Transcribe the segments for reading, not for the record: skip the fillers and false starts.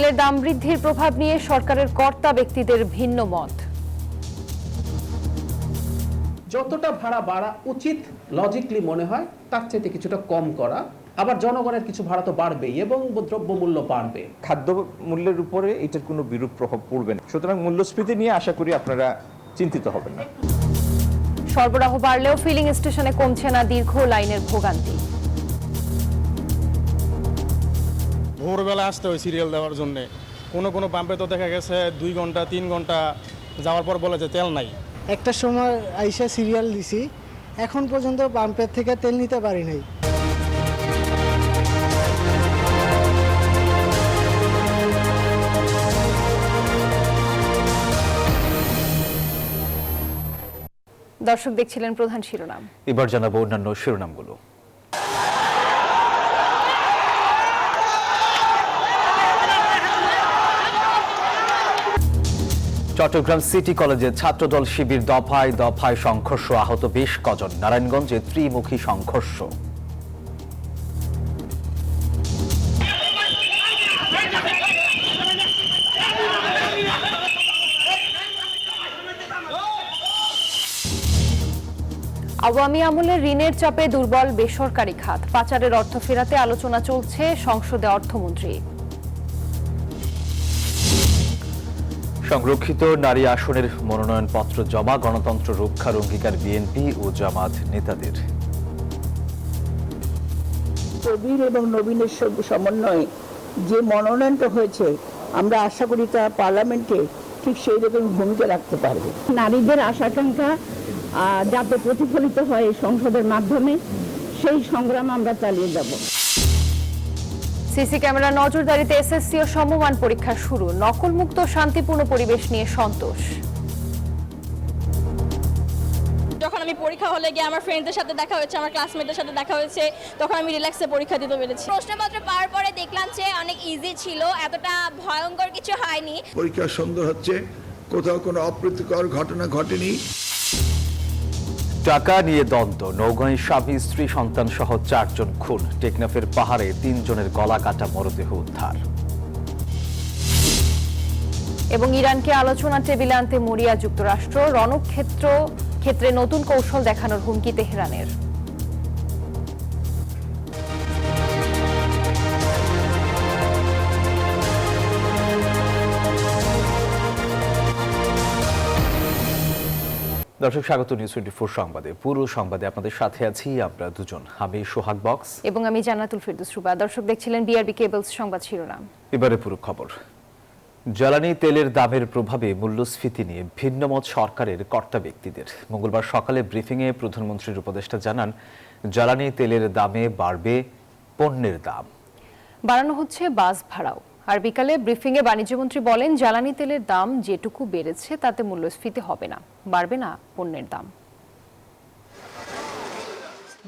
তেলের দাম বৃদ্ধির প্রভাব নিয়ে সরকারের কর্তা ব্যক্তিদের ভিন্ন মত। যতটা ভাড়া বাড়া উচিত লজিকলি মনে হয় তার চাইতে কিছুটা কম করা, আবার জনগণের কিছু ভাড়া তো বাড়বেই এবং দ্রব্যমূল্য বাড়বে। খাদ্য মূল্যের উপরে এটার কোনো বিরূপ প্রভাব পড়বে না, সুতরাং মূল্যস্ফীতি নিয়ে আশা করি আপনারা চিন্তিত হবেন না। সরবরাহ বাড়লেও ফিলিং স্টেশনে কমছে না দীর্ঘ লাইনের ভোগান্তি। ভোরবেলা আসতে হয় সিরিয়াল দেওয়ার জন্য, কোনো পাম্পে তো দেখা গেছে 2 ঘন্টা 3 ঘন্টা যাওয়ার পর বলে যে তেল নাই। একটা সময় আইসা সিরিয়াল দিছি, এখন পর্যন্ত পাম্পের থেকে তেল নিতে পারি নাই। দর্শক দেখছিলেন প্রধান শিরোনাম, এবার জানাবো অন্যান্য শিরোনামগুলো। চট্টগ্রাম সিটি কলেজে ছাত্রদল শিবির দফায় দফায় সংঘর্ষ, আহত বেশ কজন। নারায়ণগঞ্জে ত্রিমুখী সংঘর্ষ। আওয়ামী আমলের ঋণের চাপে দুর্বল বেসরকারি খাত, পাচারের অর্থ ফেরাতে আলোচনা চলছে সংসদে অর্থমন্ত্রী। সংরক্ষিত নারী আসনের মনোনয়নপত্র জমা, গণতন্ত্র রক্ষার অঙ্গীকার বিএনপি ও জামাত নেতাদের। কবির এবং নবীনের সমন্বয়ে যে মনোনয়নটা হয়েছে, আমরা আশা করি তা পার্লামেন্টে ঠিক সেই রকম ভূমিকা রাখতে পারবে। নারীদের আশা আকাঙ্ক্ষা যাতে প্রতিফলিত হয় সংসদের মাধ্যমে, সেই সংগ্রাম আমরা চালিয়ে যাব। সিসি ক্যামেরা নজরদারিতে এসএসসি ও সমমান পরীক্ষা শুরু, নকলমুক্ত শান্তিপূর্ণ পরিবেশ নিয়ে সন্তোষ। যখন আমি পরীক্ষা হলে গিয়ে আমার ফ্রেন্ডদের সাথে দেখা হয়েছে, আমার ক্লাসমেটদের সাথে দেখা হয়েছে, তখন আমি রিল্যাক্সে পরীক্ষা দিতে পেরেছি। প্রশ্নপত্র পাওয়ার পরে দেখলাম যে অনেক ইজি ছিল, এতটা ভয়ঙ্কর কিছু হয়নি। পরীক্ষার সন্দেহ হচ্ছে কোথাও কোনো অপ্রীতিকর ঘটনা ঘটেনি। টাকা নিয়ে দ্বন্দ্ব, নওগাঁয় স্বামী স্ত্রী সন্তান সহ 4 জন খুন। টেকনাফের পাহাড়ে 3 জনের গলা কাটা মরদেহ উদ্ধার। এবং ইরানকে আলোচনা টেবিলে আনতে মরিয়া যুক্তরাষ্ট্র, রণক্ষেত্রে নতুন কৌশল দেখানোর হুমকি তেহরানের। দর্শক স্বাগত নিউজ 24 সংবাদে। পুরো সংবাদে আপনাদের সাথে আছি আমরা দুজন, আমি সোহাগ বক্স এবং আমি জান্নাতুল ফেরদৌস রুবা। দর্শক দেখছিলেন বিআরবি কেবলস সংবাদ শিরোনাম। এবারে পুরো খবর। জ্বালানি তেলের দামের প্রভাবে মূল্যস্ফীতি নিয়ে ভিন্নমত সরকারের কর্তা ব্যক্তিদের। মঙ্গলবার সকালে ব্রিফিংয়ে প্রধানমন্ত্রীর উপদেষ্টা জানান, জ্বালানি তেলের দামে বাড়বে পণ্যের দাম, বাড়ানো হচ্ছে বাস ভাড়াও। আর বিকালে ব্রিফিংয়ে বাণিজ্যমন্ত্রী বলেন, জ্বালানি তেলের দাম যেটুকু বেড়েছে তাতে মূল্যস্ফীতি হবে না, বাড়বে না পণ্যের দাম।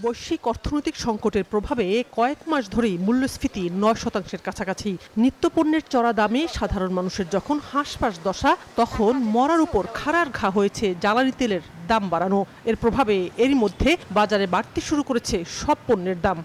বৈশ্বিক অর্থনৈতিক সংকটের প্রভাবে কয়েক মাস ধরেই মূল্যস্ফীতি 9% কাছাকাছি। নিত্যপণ্যের চড়া দামে সাধারণ মানুষের যখন হাঁসফাঁস দশা, তখন মরার উপর খাড়ার ঘা হয়েছে জ্বালানি তেলের দাম বাড়ানো। এর প্রভাবে এরই মধ্যে বাজারে বাড়তে শুরু করেছে সব পণ্যের দাম।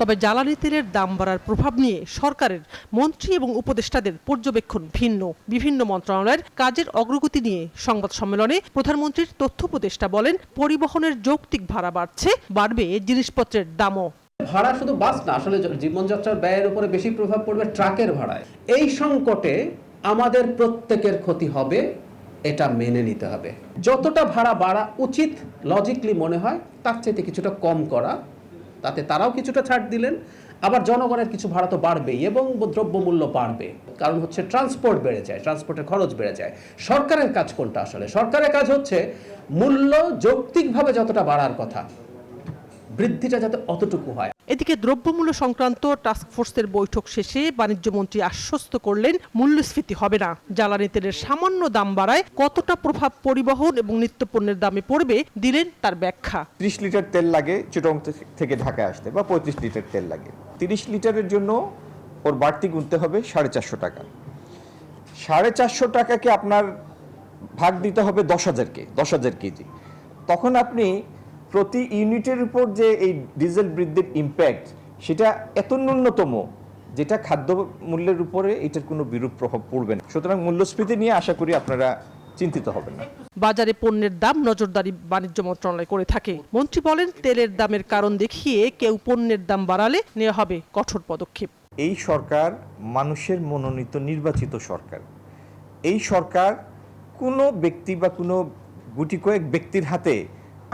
তবে জ্বালানি তেলের দাম বাড়ার প্রভাব নিয়ে সরকারের মন্ত্রী এবং উপদেষ্টাদের পর্যবেক্ষণ ভিন্ন। বিভিন্ন মন্ত্রণালয়ের কাজের অগ্রগতি নিয়ে সংবাদ সম্মেলনে প্রধানমন্ত্রীর তথ্য উপদেষ্টা বলেন, পরিবহনের যৌক্তিক ভাড়া বাড়ছে, বাড়বে জিনিসপত্রের দামও। ভাড়া শুধু বাস না, আসলে জীবনযাত্রার ব্যয়ের উপরে বেশি প্রভাব পড়বে ট্রাকের ভাড়ায়। এই সংকটে আমাদের প্রত্যেকের ক্ষতি হবে, এটা মেনে নিতে হবে। যতটা ভাড়া বাড়া উচিত লজিকলি মনে হয় তার চাইতে কিছুটা কম করা, তাতে তারাও কিছুটা ছাড় দিলেন, আবার জনগণের কিছু ভাড়া তো বাড়বেই এবং দ্রব্যমূল্য বাড়বে। কারণ হচ্ছে ট্রান্সপোর্ট বেড়ে যায়, ট্রান্সপোর্টের খরচ বেড়ে যায়। সরকারের কাজ কোনটা? আসলে সরকারের কাজ হচ্ছে মূল্য যৌক্তিকভাবে যতটা বাড়ার কথা, বৃদ্ধিটা যাতে অতটুকু হয়। এদিকে দ্রব্যমূল্য সংক্রান্ত টাস্কফোর্সের বৈঠক শেষে বাণিজ্যমন্ত্রী আশ্বস্ত করলেন, মূল্যস্ফীতি হবে না। জ্বালানি তেলের সামান্য দাম বাড়ায় কতটা প্রভাব পরিবহন এবং নিত্যপণ্যের দামে পড়বে দিলেন তার ব্যাখ্যা। 30 লিটার তেল লাগে চিটং থেকে ঢাকায় আসতে, বা 35 লিটার তেল লাগে। 30 লিটারের জন্য ওর বাড়তি গুনতে হবে 450 টাকা। 450 টাকাকে আপনার ভাগ দিতে হবে 10,000 কেজি। তখন আপনি প্রতি ইউনিটের উপর যে এই ডিজেল বৃদ্ধির ইম্প্যাক্ট, সেটা এত ন্যূনতম যেটা খাদ্য মূল্যের উপরে এটার কোনো বিরূপ প্রভাব পড়বে না। সুতরাং মূল্যস্ফীতি নিয়ে আশা করি আপনারা চিন্তিত হবেন না। বাজারে পণ্যের দাম নজরদারি বাণিজ্য মন্ত্রণালয় করে থাকে। মন্ত্রী বলেন, তেলের দামের কারণ দেখিয়ে কেউ পণ্যের দাম বাড়ালে নেওয়া হবে কঠোর পদক্ষেপ। এই সরকার মানুষের মনোনীত নির্বাচিত সরকার। এই সরকার কোনো ব্যক্তি বা কোনো গুটি কয়েক ব্যক্তির হাতে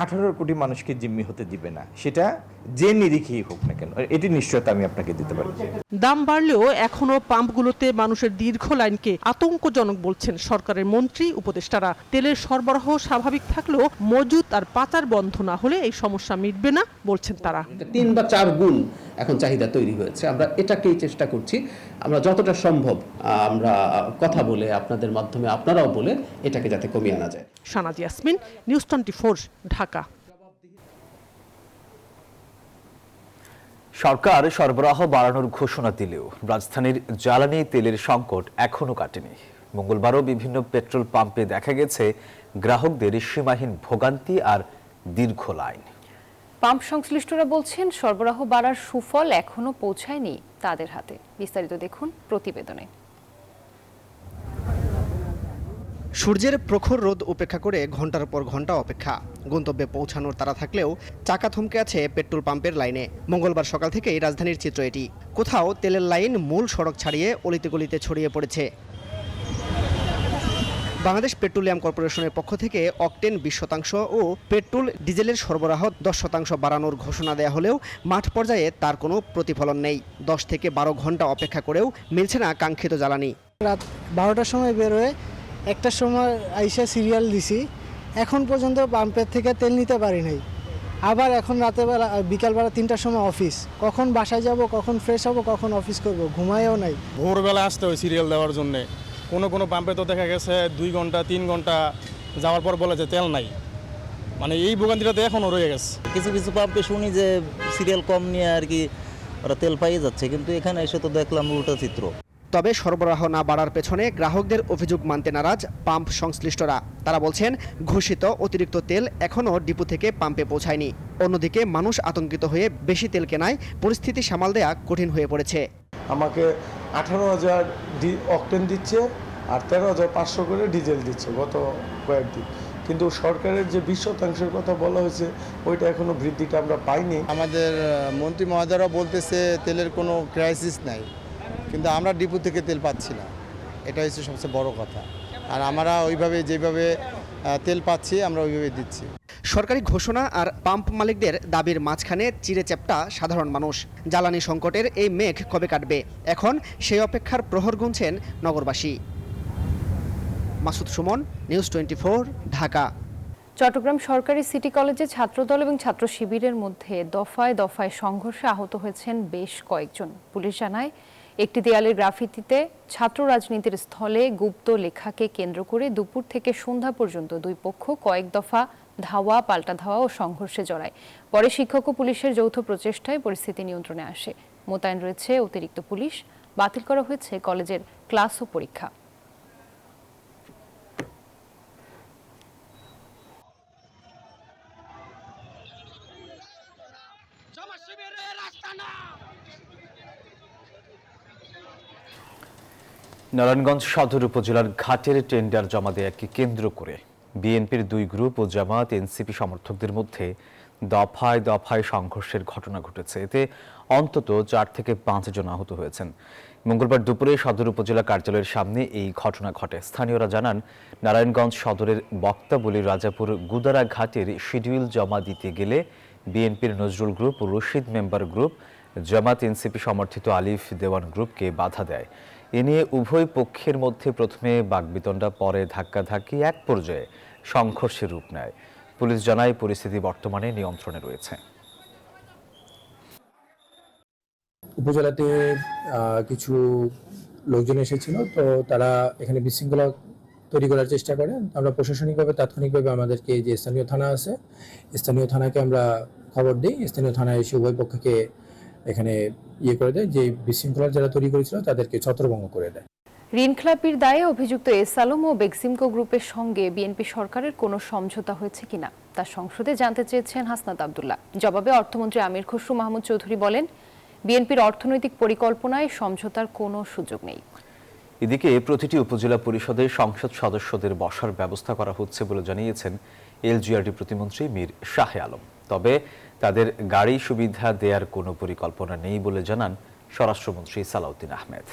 18 কোটি মানুষকে জিম্মি হতে দিবে না, সেটা যে নিরিখেই হোক না কেন। এটি নিশ্চয়তা আমি আপনাকে দিতে পারি। দাম বাড়লেও এখনো পাম্পগুলোতে মানুষের দীর্ঘ লাইনকে আতঙ্কজনক বলছেন সরকারের মন্ত্রী উপদেষ্টারা। তেলের সরবরাহ স্বাভাবিক থাকলেও মজুত আর পাচার বন্ধ না হলে এই সমস্যা মিটবে না বলছেন তারা। 3 বা 4 গুণ এখন চাহিদা তৈরি হয়েছে। আমরা এটাকেই চেষ্টা করছি, আমরা যতটা সম্ভব আমরা কথা বলে আপনাদের মাধ্যমে আপনারাও বলে এটাকে যাতে কমিয়ে আনা যায়। শানাজ ইয়াসমিন, নিউজ 24, ঢাকা। সরকার সরবরাহ বাড়ানোর ঘোষণা দিলেও রাজধানীর জ্বালানি তেলের সংকট এখনো কাটেনি। মঙ্গলবারও বিভিন্ন পেট্রোল পাম্পে দেখা গেছে গ্রাহকদের সীমাহীন ভোগান্তি আর দীর্ঘ লাইন। পাম্প সংশ্লিষ্টরা বলছেন, সরবরাহ বাড়ার সুফল এখনো পৌঁছায়নি তাদের হাতে। বিস্তারিত দেখুন প্রতিবেদনে। সূর্যের প্রখর রোদ উপেক্ষা করে ঘন্টার পর ঘন্টা অপেক্ষা। গন্তব্যে পৌঁছানোর তাড়া থাকলেও চাকা থমকে আছে পেট্রোল পাম্পের লাইনে। মঙ্গলবার সকাল থেকেই রাজধানীর চিত্র এটি। কোথাও তেলের লাইন মূল সড়ক ছাড়িয়ে অলিতে গলিতে ছড়িয়ে পড়েছে। বাংলাদেশ পেট্রোলিয়াম কর্পোরেশনের পক্ষ থেকে অকটেন 20% ও পেট্রোল ডিজেলের সরবরাহ 10% বাড়ানোর ঘোষণা দেয়া হলেও মাঠ পর্যায়ে তার কোনো প্রতিফলন নেই। 10 থেকে 12 ঘন্টা অপেক্ষা করেও মিলছে না কাঙ্ক্ষিত জ্বালানি। রাত 12টার সময় বেরোয়, 1টার সময় আইসা সিরিয়াল দিছি, এখন পর্যন্ত পাম্পের থেকে তেল নিতে পারি নাই। আবার এখন রাতেবেলা বিকালবেলা 3টার সময় অফিস, কখন বাসায় যাব, কখন ফ্রেশ হব, কখন অফিস করব, ঘুমায়ও নাই। ভোরবেলা আসতে হয় সিরিয়াল দেওয়ার জন্যে। কোনো পাম্পে তো দেখা গেছে 2 ঘন্টা 3 ঘন্টা যাওয়ার পর বলে যে তেল নাই। মানে এই ভোগান্তিটাতে এখনও রয়ে গেছে। কিছু কিছু পাম্পে শুনি যে সিরিয়াল কম নিয়ে আর কি ওরা তেল পাইয়ে যাচ্ছে, কিন্তু এখানে এসে তো দেখলাম উল্টো চিত্র। তবে সরবরাহ না বাড়ার পেছনে গ্রাহকদের অভিযোগ মানতে নারাজ পাম্প সংশ্লিষ্টরা। তারা বলছেন, ঘোষিত অতিরিক্ত তেল এখনও ডিপো থেকে পাম্পে পৌঁছায়নি। অন্যদিকে মানুষ আতঙ্কিত হয়ে বেশি তেল কেনায় পরিস্থিতি সামাল দেয়া কঠিন হয়ে পড়েছে। আমাকে 18,000 অকটেন দিচ্ছে আর 13,500 করে ডিজেল দিচ্ছে গত কয়েকদিন, কিন্তু সরকারের যে 20% কথা বলা হয়েছে ওইটা এখনো বৃদ্ধিটা আমরা পাইনি। আমাদের মন্ত্রী মহোদয়রা বলতেছে তেলের কোনো ক্রাইসিস নাই, কিন্তু আমরা ডিপো থেকে তেল পাচ্ছি না, এটা হচ্ছে সবচেয়ে বড় কথা। আর আমরা ওইভাবে যেভাবে তেল পাচ্ছি আমরা ওইভাবে দিচ্ছি। সরকারি ঘোষণা আর পাম্প মালিকদের দাবির মাঝখানে চিড়ে চ্যাপ্টা সাধারণ মানুষ। জ্বালানি সংকটের এই মেঘ কবে কাটবে, এখন সেই অপেক্ষার প্রহর গুনছেন নগরবাসী। মাসুদ সুমন, নিউজ 24, ঢাকা। চট্টগ্রাম সরকারি সিটি কলেজে ছাত্রদল এবং ছাত্র শিবিরের মধ্যে দফায় দফায় সংঘর্ষে আহত হয়েছেন বেশ কয়েকজন। পুলিশ জানায়, একটি দেয়ালের গ্রাফিতিতে ছাত্র রাজনীতির স্থলে গুপ্ত লেখাকে কেন্দ্র করে দুপুর থেকে সন্ধ্যা পর্যন্ত দুই পক্ষ কয়েক দফা ধাওয়া, পাল্টা ধাওয়া ও সংঘর্ষে জড়ায়। পরে শিক্ষক ও পুলিশের যৌথ প্রচেষ্টায় পরিস্থিতি নিয়ন্ত্রণে আসে। মোতায়েন রয়েছে অতিরিক্ত পুলিশ। বাতিল করা হয়েছে কলেজের ক্লাস ও পরীক্ষা। নারায়ণগঞ্জ সদর উপজেলার ঘাটের টেন্ডার জমা দেয়াকে কেন্দ্র করে বিএনপির 2 গ্রুপ ও জামায়াত এনসিপি সমর্থকদের মধ্যে দফায় দফায় সংঘর্ষের ঘটনা ঘটেছে। এতে অন্তত 4 থেকে 5 জন আহত হয়েছেন। মঙ্গলবার দুপুরে সদর উপজেলা কার্যালয়ের সামনে এই ঘটনা ঘটে। স্থানীয়রা জানান, নারায়ণগঞ্জ সদরের বক্তাবলী রাজাপুর গুদারা ঘাটের শিডিউল জমা দিতে গেলে বিএনপির নজরুল গ্রুপ ও রশিদ মেম্বার গ্রুপ জামায়াত এনসিপি সমর্থিত আলিফ দেওয়ান গ্রুপকে বাধা দেয়। এ নিয়ে উভয় পক্ষের মধ্যে প্রথমে বাকবিতণ্ডা, পরে ধাক্কাধাক্কি, এক পর্যায়ে সংঘর্ষের রূপ নেয়। পুলিশ জানায়, পরিস্থিতি বর্তমানে নিয়ন্ত্রণে রয়েছে। উপজেলাতে কিছু লোকজন এসেছিল, তো তারা এখানে বিশৃঙ্খলা তৈরি করার চেষ্টা করে। আমরা প্রশাসনিকভাবে তাৎক্ষণিকভাবে আমাদেরকে যে স্থানীয় থানা আছে, স্থানীয় থানাকে আমরা খবর দিই। স্থানীয় থানায় এসে উভয় পক্ষকে এখানে করে দেয়, যে বিশৃঙ্খলা যারা তৈরি করেছিল তাদেরকে ছত্রভঙ্গ করে দেয়। ঋণখেলাপির দায়ে অভিযুক্ত এস আলম ও বেক্সিমকো গ্রুপের সঙ্গে বিএনপি সরকারের কোনো সমঝোতা হয়েছে কিনা তা সংসদে জানতে চেয়েছেন হাসনাত আব্দুল্লাহ। জবাবে অর্থমন্ত্রী আমির খসরু মাহমুদ চৌধুরী বলেন, বিএনপির অর্থনৈতিক পরিকল্পনায় সমঝোতার কোনো সুযোগ নেই। এদিকে প্রতিটি উপজেলা পরিষদে সংসদ সদস্যদের বসার ব্যবস্থা করা হচ্ছে বলে জানিয়েছেন এলজিআরডি প্রতিমন্ত্রী মীর শাহে আলম। তবে তাদের গাড়ি সুবিধা দেওয়ার কোনো পরিকল্পনা নেই বলে জানান স্বরাষ্ট্রমন্ত্রী সালাউদ্দিন আহমেদ।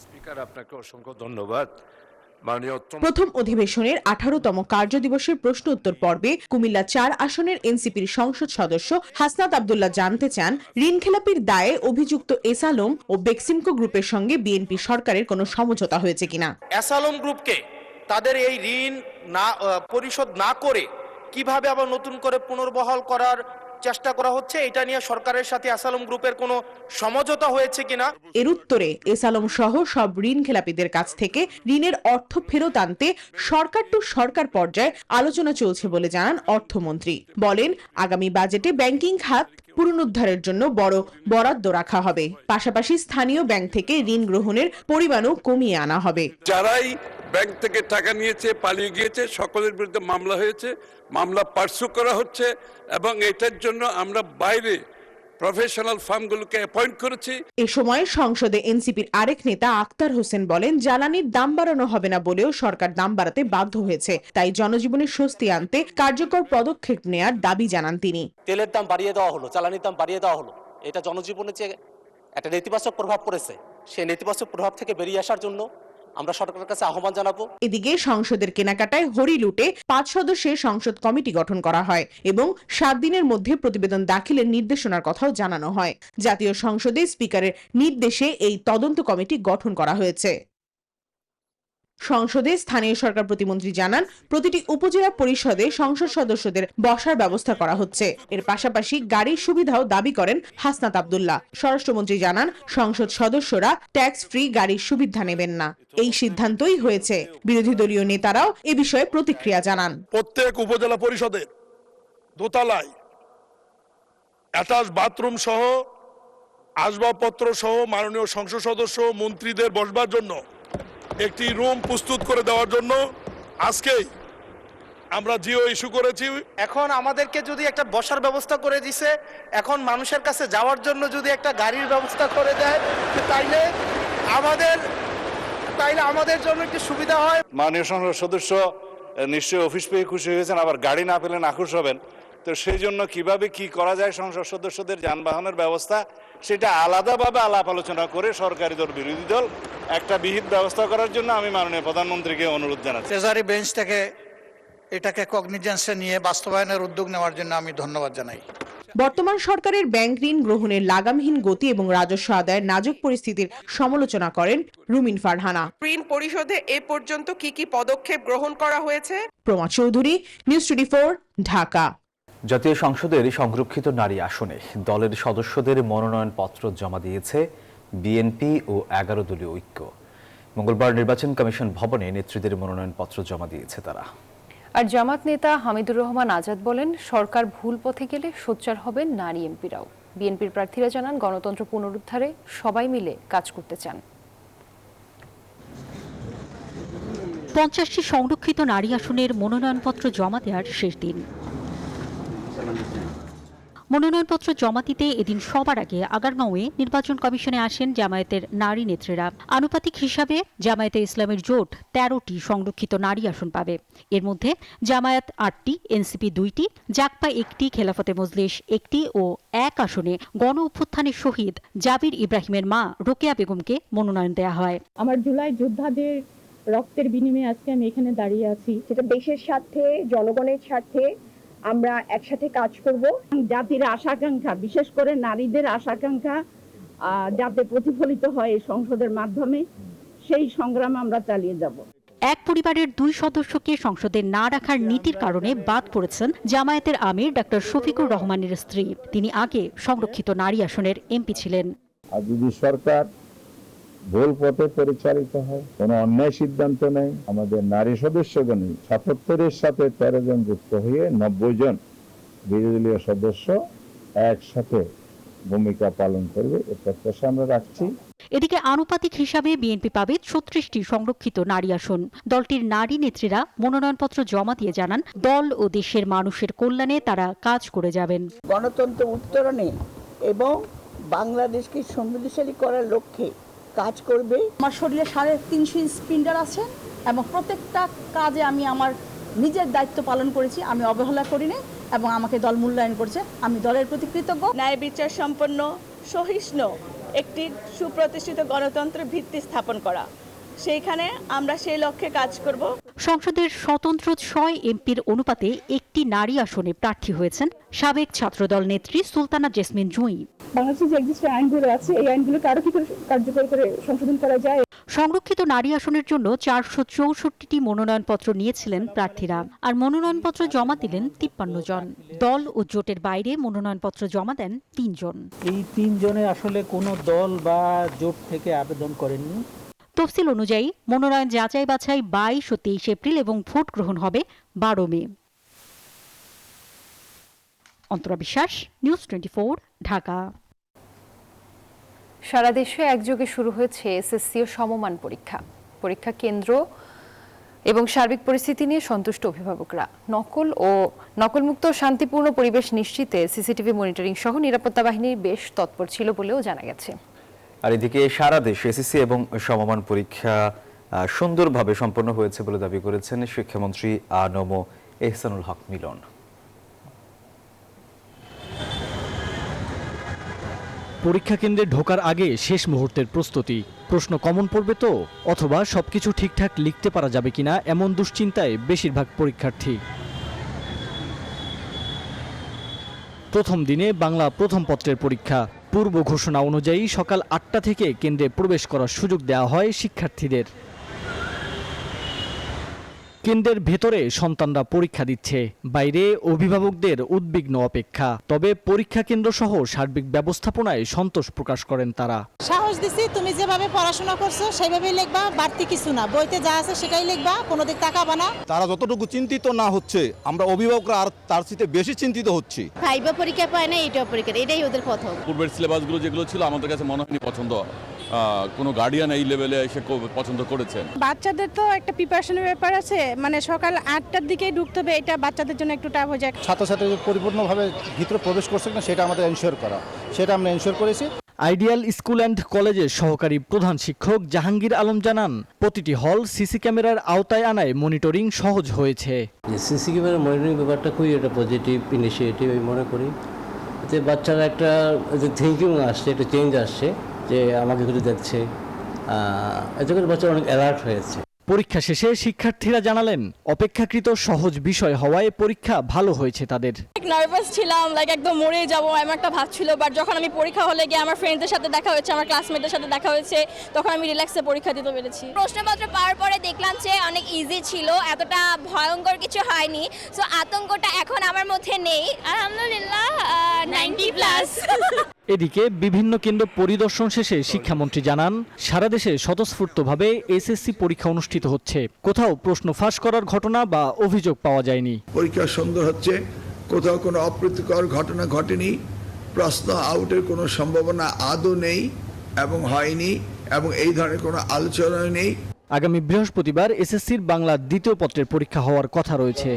স্পিকার, আপনাকে অসংখ্য ধন্যবাদ। প্রথম অধিবেশনের 18তম কার্যদিবসের প্রশ্ন উত্তর পর্বে কুমিল্লা 4 আসনের এনসিপির সংসদ সদস্য হাসনাত আব্দুল্লাহ জানতে চান, ঋণ খেলাপির দায়ে অভিযুক্ত এসালম ও বেক্সিমকো গ্রুপের সঙ্গে বিএনপি সরকারের কোনো সমঝোতা হয়েছে কিনা। এসালম গ্রুপকে তাদের এই ঋণ না পরিশোধ না করে কিভাবে আবার নতুন করে পুনর্বহাল করার চেষ্টা করা হচ্ছে, এটা নিয়ে সরকারের সাথে এসালম গ্রুপের কোনো সমঝোতা হয়েছে কিনা। এর উত্তরে এসালম সহ সব ঋণ খেলাপিদের কাছ থেকে ঋণের অর্থ ফেরত আনতে সরকার টু সরকার পর্যায়ে আলোচনা চলছে বলে জানান অর্থমন্ত্রী। বলেন, আগামী বাজেটে ব্যাংকিং খাত পুনরুদ্ধারের জন্য বড় বরাদ্দ রাখা হবে, পাশাপাশি স্থানীয় ব্যাংক থেকে ঋণ গ্রহণের পরিমাণও কমিয়ে আনা হবে। যারাই ব্যাংক থেকে টাকা নিয়েছে, পালিয়ে গিয়েছে, সকলের বিরুদ্ধে মামলা হয়েছে, মামলা পার্সু করা হচ্ছে এবং এটার জন্য আমরা বাইরে প্রফেশনাল ফার্মগুলোকে অ্যাপয়েন্ট করেছি। এ সময় সংসদে এনসিপির আরেক নেতা আক্তার হোসেন বলেন, জ্বালানির দাম বাড়ানো হবে না বলেও সরকার দাম বাড়াতে বাধ্য হয়েছে, তাই জনজীবনে স্বস্তি আনতে কার্যকর পদক্ষেপ নেয়ার দাবি জানান তিনি। তেলের দাম বাড়িয়ে দেওয়া হলো, জ্বালানির দাম বাড়িয়ে দেওয়া হলো, এটা জনজীবনে যে একটা নেতিবাচক প্রভাব পড়েছে, সেই নেতিবাচক প্রভাব থেকে বেরিয়ে আসার জন্য আমরা সরকারের কাছে আহ্বান জানাবো। এদিকে সংসদের কেনাকাটায় হরি লুটে 5 সদস্যের সংসদ কমিটি গঠন করা হয় এবং 7 দিনের মধ্যে প্রতিবেদন দাখিলের নির্দেশনার কথাও জানানো হয়। জাতীয় সংসদে স্পিকারের নির্দেশে এই তদন্ত কমিটি গঠন করা হয়েছে। সংসদে স্থানীয় সরকার প্রতিমন্ত্রী জানান, প্রতিটি উপজেলা পরিষদে সংসদ সদস্যদের বসার ব্যবস্থা করা হচ্ছে। এর পাশাপাশি গাড়ির সুবিধাও দাবি করেন হাসনাত আব্দুল্লাহ। স্বরাষ্ট্রমন্ত্রী জানান, সংসদ সদস্যরা ট্যাক্স ফ্রি গাড়ির সুবিধা নেবেন না। এই সিদ্ধান্তই হয়েছে। বিরোধী দলীয় নেতারাও এ বিষয়ে প্রতিক্রিয়া জানান। প্রত্যেক উপজেলা পরিষদের দোতলায় অ্যাটাচ বাথরুম সহ আসবাবপত্র সহ মাননীয় সংসদ সদস্য মন্ত্রীদের বসবার জন্য একটি রুম প্রস্তুত করে দেওয়ার জন্য আজকেই আমরা জিও ইস্যু করেছি। এখন আমাদেরকে যদি একটা বসার ব্যবস্থা করে দিছে, এখন মানুষের কাছে যাওয়ার জন্য যদি একটা গাড়ির ব্যবস্থা করে দেয়, তাইলে আমাদের জন্য একটু সুবিধা হয়। মাননীয় সংসদ সদস্য নিশ্চয়ই অফিস পেয়ে খুশি হয়েছেন, আবার গাড়ি না পেলে নাখুশ হবেন। তো সেই জন্য কিভাবে কি করা যায় সংসদ সদস্যদের যানবাহনের ব্যবস্থা, সেটা আলাদাভাবে আলাপ আলোচনা করে সরকারি দল বিরোধী দল একটা বিহিত ব্যবস্থা করার জন্য আমি মাননীয় প্রধানমন্ত্রীকে অনুরোধ জানাচ্ছি। ট্রেজারি বেঞ্চ থেকে এটাকে কগনিজেন্সে নিয়ে বাস্তবায়নের উদ্যোগ নেওয়ার জন্য আমি ধন্যবাদ জানাই। বর্তমান সরকারের ব্যাংক ঋণ গ্রহণের লাগামহীন গতি এবং রাজস্ব আদায়ের নাজুক পরিস্থিতির সমালোচনা করেন রুমিন ফারহানা। ঋণ পরিশোধে এ পর্যন্ত কি কি পদক্ষেপ গ্রহণ করা হয়েছে? প্রমা চৌধুরী, নিউজ 24, ঢাকা। জাতীয় সংসদের সংরক্ষিত নারী আসনে দলের সদস্যদের মনোনয়নপত্র জমা দিয়েছে বিএনপি ও 11 দলীয় ঐক্য। মঙ্গলবার নির্বাচন কমিশন ভবনে নেত্রীদের মনোনয়নপত্র জমা দিয়েছে তারা। আর জামাত নেতা হামিদুর রহমান আজাদ বলেন, সরকার ভুল পথে গেলে সোচ্চার হবেন নারী এমপিরাও। বিএনপির প্রার্থীরা জানান, গণতন্ত্র পুনরুদ্ধারে সবাই মিলে কাজ করতে চান। 50টি সংরক্ষিত নারী আসনের মনোনয়নপত্র জমা দেওয়ার শেষ দিন। মনোনয়নপত্র জমা দিতে এদিন সবার আগে আগারগাঁওয়ে নির্বাচন কমিশনে আসেন জামায়াতের নারী নেত্রীরা। আনুপাতিক হিসাবে জামায়াতে ইসলামের জোট 13টি সংরক্ষিত নারী আসন পাবে। এর মধ্যে জামায়াত 8টি, এনসিপি 2টি, জাকপা 1টি, খেলাফতে মজলিস 1টি ও 1 আসনে গণ অভ্যুত্থানের শহীদ জাবির ইব্রাহিমের মা রোকেয়া বেগমকে মনোনয়ন দেওয়া হয়। আমার জুলাই যোদ্ধাদের রক্তের বিনিময়ে আজকে আমি এখানে দাঁড়িয়ে আছি। সেটা দেশের স্বার্থে, জনগণের স্বার্থে আমরা একসাথে কাজ করব। জাতির আশা-আকাঙ্ক্ষা, বিশেষ করে নারীদের আশা-আকাঙ্ক্ষা যাতে প্রতিফলিত হয় এই সংসদের মাধ্যমে, সেই সংগ্রাম আমরা চালিয়ে যাব। এক পরিবারের 2 সদস্যকে সংসদে না রাখার নীতির কারণে বাদ পড়েছেন জামায়াতের আমির ডাক্তার শফিকুর রহমানের স্ত্রী। তিনি আগে সংরক্ষিত নারী আসনের এমপি ছিলেন। আর যদি সরকার ভুল পথে পরিচালিত হয়, কোনো অন্যায় সিদ্ধান্ত নেয়, আমাদের নারী সদস্যগণই 77-এর সাথে 13 জন যুক্ত হয়ে 90 জন বিরোধী দলীয় সদস্য একসাথে ভূমিকা পালন করবে, এ প্রত্যাশা আমরা রাখছি। এদিকে আনুপাতিক হিসাবে বিএনপি পাবে 36টি সংরক্ষিত নারী আসন। দলটির নারী নেত্রীরা মনোনয়নপত্র জমা দিয়ে জানান, দল ও দেশের মানুষের কল্যাণে তারা কাজ করে যাবেন। গণতন্ত্র উত্তরণে এবং বাংলাদেশকে সমৃদ্ধশালী করার লক্ষ্যে কাজ করবে। আমার শরীরে 350 স্প্রিন্টার আছে এবং প্রত্যেকটা কাজে আমি আমার নিজের দায়িত্ব পালন করেছি, আমি অবহেলা করিনি এবং আমাকে দল মূল্যায়ন করেছে। আমি দলের প্রতি কৃতজ্ঞ। ন্যায় বিচার সম্পন্ন, সহিষ্ণু একটি সুপ্রতিষ্ঠিত গণতন্ত্রের ভিত্তি স্থাপন করা, সেইখানে আমরা সেই লক্ষ্যে কাজ করব। সংসদের স্বতন্ত্র 6 এমপির অনুপাতে একটি নারী আসনে প্রার্থী হয়েছেন সাবেক ছাত্রদল নেত্রী সুলতানা জেসমিন জুঁই। বাংলাদেশে যে এক্সিস্টিং আইনগুলো আছে, এই আইনগুলোকে আরো কি করে কার্যকর করে সংশোধন করা যায়। সংরক্ষিত নারী আসনের জন্য 464টি মনোনয়নপত্র নিয়েছিলেন প্রার্থীরা, আর মনোনয়নপত্র জমা দিলেন 53 জন। দল ও জোটের বাইরে মনোনয়নপত্র জমা দেন 3 জন। এই 3 জনে আসলে কোনো দল বা জোট থেকে আবেদন করেননি। তফসিল অনুযায়ী মনোনয়ন যাচাই বাছাই 22 ও 23 এপ্রিল এবং ভোট গ্রহণ হবে 12 মে। অন্তরা বিশ্বাস, নিউজ 24, ঢাকা। সারা দেশে একযোগে শুরু হয়েছে এসএসসি ও সমমান পরীক্ষা। পরীক্ষা কেন্দ্র এবং সার্বিক পরিস্থিতি নিয়ে সন্তুষ্ট অভিভাবকরা। নকলমুক্ত শান্তিপূর্ণ পরিবেশ নিশ্চিতে সিসিটিভি মনিটরিং সহ নিরাপত্তা বাহিনী বেশ তৎপর ছিল বলেও জানা গেছে। আর এদিকে সারা দেশে এসএসসি এবং সমমান পরীক্ষা সুন্দরভাবে সম্পন্ন হয়েছে বলে দাবি করেছেন শিক্ষামন্ত্রী আ.ন.ম এহসানুল হক মিলন। পরীক্ষা কেন্দ্রে ঢোকার আগে শেষ মুহূর্তের প্রস্তুতি। প্রশ্ন কমন পড়বে তো, অথবা সবকিছু ঠিকঠাক লিখতে পারা যাবে কিনা, এমন দুশ্চিন্তায় বেশিরভাগ পরীক্ষার্থী। প্রথম দিনে বাংলা প্রথম পত্রের পরীক্ষা। পূর্ব ঘোষণা অনুযায়ী সকাল 8টা থেকে কেন্দ্রে প্রবেশ করার সুযোগ দেওয়া হয় শিক্ষার্থীদের। কেন্দ্রের ভেতরে সন্তানরা পরীক্ষা দিচ্ছে, বাইরে অভিভাবকদের উদ্বিগ্ন অপেক্ষা। তবে পরীক্ষা কেন্দ্র সহ সার্বিক ব্যবস্থাপনায় সন্তোষ প্রকাশ করেন তারা। সাহস দিছি, তুমি যেভাবে পড়াশোনা করছো সেইভাবেই লিখবা, বাড়তি কিছু না, বইতে যা আছে সেটাই লিখবা, কোনো দিক তাকাবা না। তারা যতটুকু চিন্তিত না হচ্ছে, আমরা অভিভাবকরা আর তার চেয়ে বেশি চিন্তিত হচ্ছি। ফাইবা পরীক্ষা পায় না, এইটা পরীক্ষা, এটাই ওদের প্রথম। পূর্বের সিলেবাসগুলো যেগুলো ছিল আমাদের কাছে মনে হয়নি পছন্দ, কোনো গার্ডিয়ান এই লেভেলে এসে পছন্দ করেছেন। বাচ্চাদের তো একটা প্রিপারেশনের ব্যাপার আছে, মানে সকাল 8টার দিকেই ঢুকতে হবে, এটা বাচ্চাদের জন্য একটু টাফ হয়ে যায়। ছাত্রছাত্রী পরিপূর্ণভাবে ভিতরে প্রবেশ করছে কিনা সেটা আমাদের এনশিওর করা, সেটা আমরা এনশিওর করেছি। আইডিয়াল স্কুল অ্যান্ড কলেজের সহকারী প্রধান শিক্ষক জাহাঙ্গীর আলম জানান, প্রতিটি হল সিসি ক্যামেরার আওতায় আনায় মনিটরিং সহজ হয়েছে। সিসি ক্যামেরার মনিটরিং ব্যাপারটা খুবই একটা পজিটিভ ইনিশিয়েটিভ আমি মনে করি। এতে বাচ্চারা একটা থিঙ্কিং আসছে, একটা চেঞ্জ আসছে যে আমাকে কিছু দেখছে, এতে করে বাচ্চারা অনেক অ্যালার্ট হয়েছে। পরীক্ষা শেষে শিক্ষার্থীরা জানালেন, অপেক্ষাকৃত সহজ বিষয় হওয়ায় পরীক্ষা ভালো হয়েছে তাদের। নার্ভাস ছিলাম, একদম মরে যাবো এমন একটা ভাব ছিল, বাট যখন আমি পরীক্ষা হলে গিয়ে আমার ফ্রেন্ডদের সাথে দেখা হয়েছে, আমার ক্লাসমেটদের সাথে দেখা হয়েছে, তখন আমি রিল্যাক্সে পরীক্ষা দিতে পেরেছি। প্রশ্নপত্র পাওয়ার পরে দেখলাম যে অনেক ইজি ছিল, এতটা ভয়ঙ্কর কিছু হয়নি, সো আতঙ্কটা এখন আমার মধ্যে নেই। আলহামদুলিল্লাহ 90+। এদিকে বিভিন্ন কেন্দ্র পরিদর্শন শেষে শিক্ষামন্ত্রী জানান, সারা দেশে স্বতঃস্ফূর্তভাবে এসএসসি পরীক্ষা অনুষ্ঠিত হচ্ছে। কোথাও প্রশ্ন ফাঁস করার ঘটনা বা অভিযোগ পাওয়া যায়নি। পরীক্ষা সুন্দর হচ্ছে, কোথাও কোনো অপ্রীতিকর ঘটনা ঘটেনি, প্রশ্ন আউটের কোনো সম্ভাবনা আদৌ নেই এবং হয়নি, এবং এই ধরনের কোনো আলোচনা নেই। আগামী বৃহস্পতিবার এসএসসির বাংলা দ্বিতীয় পত্রের পরীক্ষা হওয়ার কথা রয়েছে।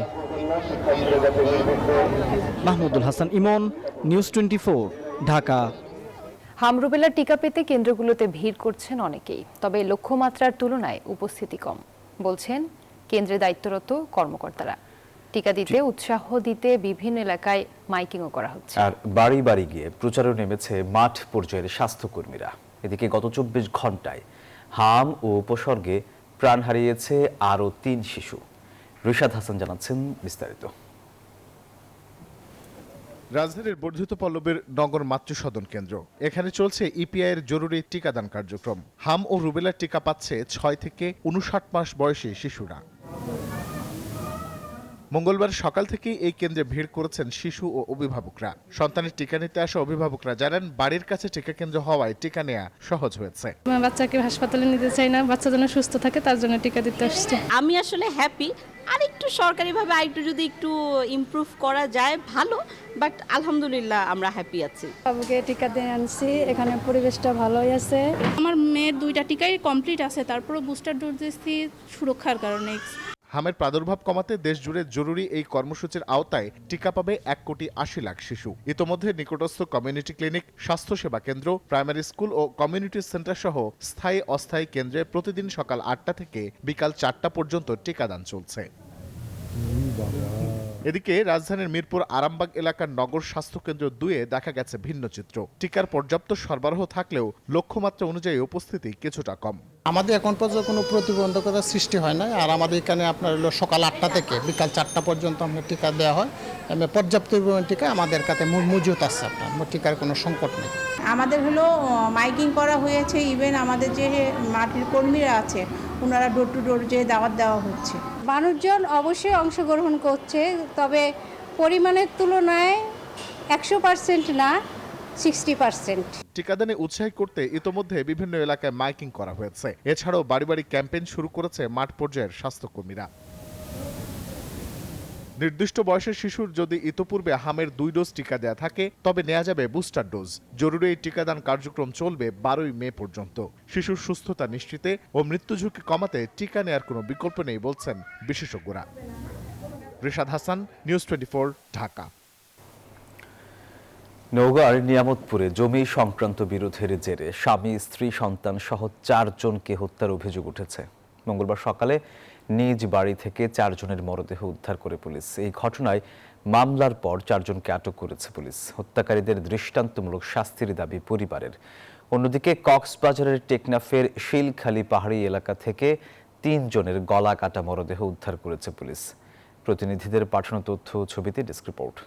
মাহমুদুল হাসান ইমন, নিউজ 24, ঢাকা। হামরুবেলার টিকা পেতে কেন্দ্রগুলোতে ভিড় করছেন অনেকেই, তবে লক্ষ্যমাত্রার তুলনায় উপস্থিতি কম বলছেন কেন্দ্রে দায়িত্বরত কর্মকর্তারা। টিকা দিতে উৎসাহ দিতে বিভিন্ন এলাকায় মাইকিংও করা হচ্ছে। আর বাড়ি বাড়ি গিয়ে প্রচারও নেমেছে মাঠ পর্যায়ের স্বাস্থ্যকর্মীরা। এদিকে গত 24 ঘন্টায় হাম ও উপসর্গে প্রাণ হারিয়েছে আরও 3 শিশু। রিশাদ হাসান জানাচ্ছেন বিস্তারিত। রাজধানীর বর্ধিত পল্লবের নগর মাতৃ সদন কেন্দ্র, এখানে চলছে ইপিআই এর জরুরি টিকাদান কার্যক্রম। হাম ও রুবেলার টিকা পাচ্ছে 6 থেকে 59 মাস বয়সী শিশুরা। মঙ্গলবার সকাল থেকেই এই কেন্দ্রে ভিড় করেছেন শিশু ও অভিভাবকরা। সন্তানের টিকা নিতে আসা অভিভাবকরা জানান, বাড়ির কাছে টিকা কেন্দ্র হওয়ায় টিকা নেওয়া সহজ হয়েছে। আমার বাচ্চাকে হাসপাতালে নিতে চাই না, বাচ্চা যেন সুস্থ থাকে তার জন্য টিকা দিতে আসছে। আমি আসলে হ্যাপি, আর একটু সরকারিভাবে আরেকটু যদি একটু ইমপ্রুভ করা যায় ভালো, বাট আলহামদুলিল্লাহ আমরা হ্যাপি আছি। বাবুকে টিকা দিয়ে আনছি, এখানে পরিবেশটা ভালোই আছে। আমার মেয়ের 2টা টিকাই কমপ্লিট আছে, তারপরে বুস্টার ডোজ দিচ্ছি সুরক্ষার কারণে। হামের প্রাদুর্ভাব কমাতে দেশজুড়ে জরুরি এই কর্মসূচির আওতায় টিকা পাবে 1,80,00,000 শিশু। ইতোমধ্যে নিকটস্থ কমিউনিটি ক্লিনিক, স্বাস্থ্যসেবা কেন্দ্র, প্রাইমারি স্কুল ও কমিউনিটি সেন্টার সহ স্থায়ী অস্থায়ী কেন্দ্রে প্রতিদিন সকাল 8টা থেকে বিকাল 4টা পর্যন্ত টিকাদান চলছে। এদিকে রাজধানীর মিরপুর আরামবাগ এলাকার নগর স্বাস্থ্যকেন্দ্র 2-এ দেখা গেছে ভিন্ন চিত্র। টিকার পর্যাপ্ত সরবরাহ থাকলেও লক্ষ্যমাত্রা অনুযায়ী উপস্থিতি কিছুটা কম। আমাদের এখন পর্যন্ত কোনো প্রতিবন্ধকতার সৃষ্টি হয় না। আর আমাদের এখানে আপনার হলো সকাল 8টা থেকে বিকাল 4টা পর্যন্ত আমরা টিকা দেওয়া হয়। পর্যাপ্ত পরিমাণ টিকা আমাদের কাছে মজুত আছে, আপনার টিকার কোনো সংকট নেই। আমাদের হলো মাইকিং করা হয়েছে, ইভেন আমাদের যে মাটির কর্মীরা আছে ওনারা ডোর টু ডোর যে দাওয়াত দেওয়া হচ্ছে। মানুষজন অবশ্যই অংশগ্রহণ করছে, তবে পরিমাণের তুলনায় 100% না, 60%। টিকাদানে উৎসাহী করতে ইতোমধ্যে বিভিন্ন এলাকায় মাইকিং করা হয়েছে। এছাড়াও বাড়ি বাড়ি ক্যাম্পেইন শুরু করেছে মাঠ পর্যায়ের স্বাস্থ্যকর্মীরা। নির্দিষ্ট বয়সের শিশুর যদি ইতোপূর্বে হামের 2 ডোজ টিকা দেয়া থাকে তবে নেওয়া যাবে বুস্টার ডোজ। জরুরি এই টিকাদান কার্যক্রম চলবে 12ই মে পর্যন্ত। শিশুর সুস্থতা নিশ্চিতে ও মৃত্যু ঝুঁকি কমাতে টিকা নেওয়ার কোনো বিকল্প নেই বলছেন বিশেষজ্ঞরা। রিশাদ হাসান, নিউজ 24, ঢাকা। নওগাঁর নিয়ামতপুরে জমি সংক্রান্ত বিরোধের জেরে স্বামী, স্ত্রী, সন্তান সহ 4 জনকে হত্যার অভিযোগ উঠেছে। মঙ্গলবার সকালে নিজ বাড়ি থেকে 4 জনের মরদেহ উদ্ধার করে পুলিশ। এই ঘটনায় মামলার পর 4 জনকে আটক করেছে পুলিশ। হত্যাকারীদের দৃষ্টান্তমূলক শাস্তির দাবি পরিবারের। অন্যদিকে কক্সবাজারের টেকনাফের শিলখালী পাহাড়ি এলাকা থেকে 3 জনের গলা কাটা মরদেহ উদ্ধার করেছে পুলিশ। প্রতিনিধিদের পাঠানো তথ্য ও ছবিতে ডেস্ক রিপোর্ট।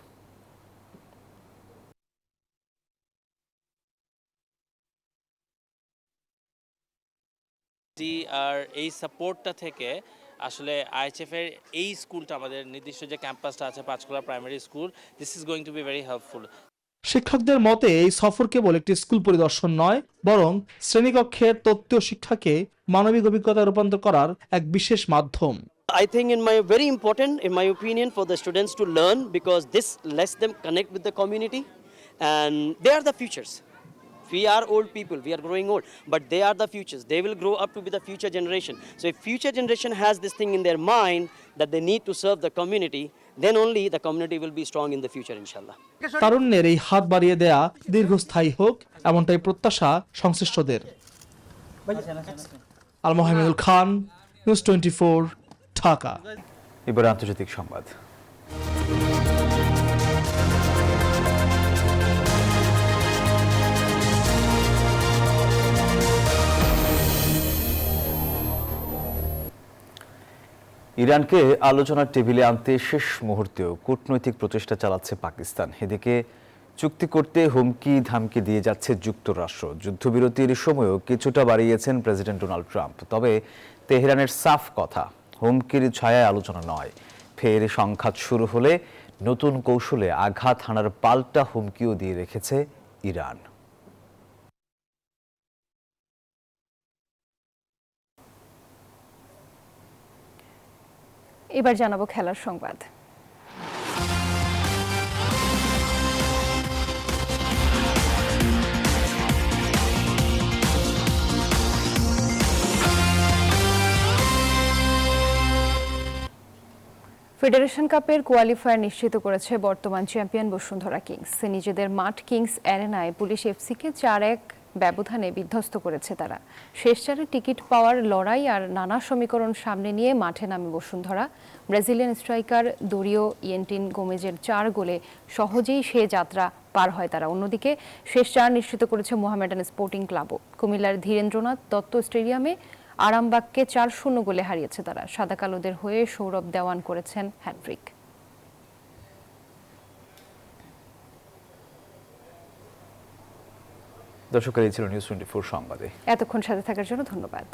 আর এই সাপোর্টটা থেকে আসলে আইএইচএফ এর এই স্কুলটা, আমাদের নির্দিষ্ট যে ক্যাম্পাসটা আছে Panchkura primary school, this is going to be very helpful. শিক্ষকদের মতে এই সফর কেবল একটি স্কুল পরিদর্শন নয়, বরং শ্রেণীকক্ষের তত্ত্বীয় শিক্ষাকে মানবিক অভিজ্ঞতায় রূপান্তর করার এক বিশেষ মাধ্যম। I think very important in my opinion for the students to learn, because this lets them connect with the community and they are the futures. We are old people, we are growing old, but they are the futures. They will grow up to be the future generation. So if future generation has this thing in their mind that they need to serve the community, then only the community will be strong in the future, inshallah. তারুণ্যের এই হাত বাড়িয়ে দেয়া দীর্ঘস্থায়ী হোক, এমনটাই প্রত্যাশা সংশ্লিষ্টদের। আল মোহাম্মদুল খান, নিউজ 24, ঢাকা। এবার আন্তর্জাতিক সংবাদ। ইরানকে আলোচনার টেবিলে আনতে শেষ মুহূর্তেও কূটনৈতিক প্রচেষ্টা চালাচ্ছে পাকিস্তান। এদিকে চুক্তি করতে হুমকি ধামকি দিয়ে যাচ্ছে যুক্তরাষ্ট্র। যুদ্ধবিরতির সময়ও কিছুটা বাড়িয়েছেন প্রেসিডেন্ট ডোনাল্ড ট্রাম্প। তবে তেহরানের সাফ কথা, হুমকির ছায়ায় আলোচনা নয়। ফের সংঘাত শুরু হলে নতুন কৌশলে আঘাত হানার পাল্টা হুমকিও দিয়ে রেখেছে ইরান। এবার জানাবো খেলার সংবাদ। ফেডারেশন কাপের কোয়ালিফায়ার নিশ্চিত করেছে বর্তমান চ্যাম্পিয়ন বসুন্ধরা কিংস। নিজেদের মাঠ কিংস অ্যারেনায় পুলিশ এফসিকে 4-1 ব্যবধানে বিধ্বস্ত করেছে তারা। শেষ চারে টিকিট পাওয়ার লড়াই আর নানা সমীকরণ সামনে নিয়ে মাঠে নামে বসুন্ধরা। ব্রাজিলিয়ান স্ট্রাইকার দোরিও ইয়েন্টিন গোমেজের 4 গোলে সহজেই সে যাত্রা পার হয় তারা। অন্যদিকে শেষ 4 নিশ্চিত করেছে মোহামেডান স্পোর্টিং ক্লাবও। কুমিল্লার ধীরেন্দ্রনাথ দত্ত স্টেডিয়ামে আরামবাগকে 4-0 গোলে হারিয়েছে তারা। সাদা কালোদের হয়ে সৌরভ দেওয়ান করেছেন হ্যাট্রিক। দর্শক, এই ছিল নিউজ 24 সংবাদে। এতক্ষণ সাথে থাকার জন্য ধন্যবাদ।